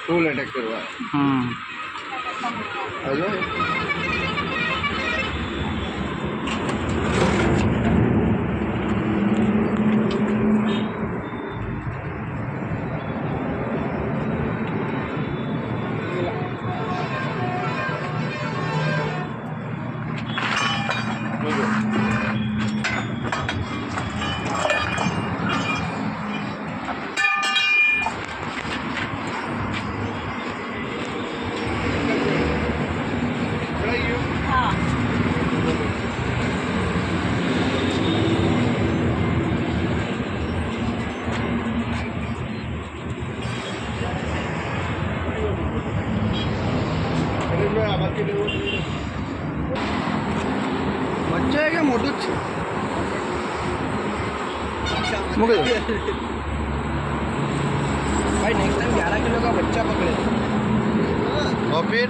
Full attack करवा hello बच्चा है क्या मोटू मुझे भाई नेक्स्ट टाइम 11 किलो का बच्चा पकड़े और फिर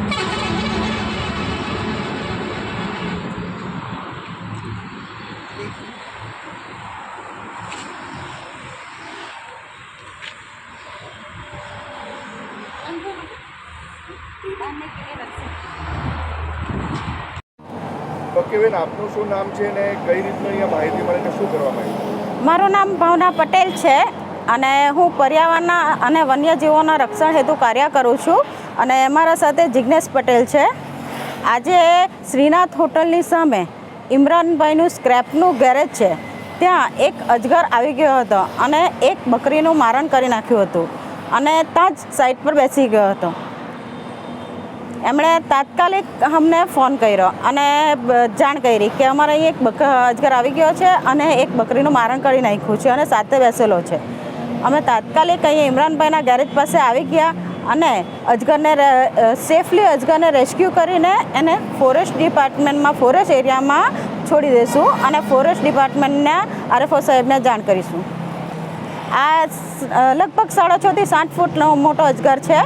ઓકે બેન આપનું શું નામ છે ને કઈ રીતનું અહીંયા માહિતી મળે ને શું કરવામાં આવ્યું? મારું નામ ભાવના પટેલ છે અને હું પર્યાવરણના અને વન્યજીવોના રક્ષણ હેતુ કાર્ય કરું છું અને મારા સાથે જિજ્ઞેશ પટેલ છે. આજે શ્રીનાથ હોટલની સામે ઇમરાનભાઈનું સ્ક્રેપનું ગેરેજ છે, ત્યાં એક અજગર આવી ગયો હતો અને એક બકરીનું મારણ કરી નાખ્યું હતું અને ત્યાં જ સાઈડ પર બેસી ગયો હતો. એમણે તાત્કાલિક અમને ફોન કર્યો અને જાણ કરી કે અમારે અહીં એક અજગર આવી ગયો છે અને એક બકરીનું મારણ કરી નાખ્યું છે અને સાથે બેસેલો છે. અમે તાત્કાલિક અહીંયા ઇમરાનભાઈના ગેરેજ પાસે આવી ગયા અને અજગરને સેફલી અજગરને રેસ્ક્યુ કરીને એને ફોરેસ્ટ ડિપાર્ટમેન્ટમાં ફોરેસ્ટ એરિયામાં છોડી દઈશું અને ફોરેસ્ટ ડિપાર્ટમેન્ટના આરએફઓ સાહેબને જાણ કરીશું. આ લગભગ 6.5 થી 7 ફૂટનો મોટો અજગર છે.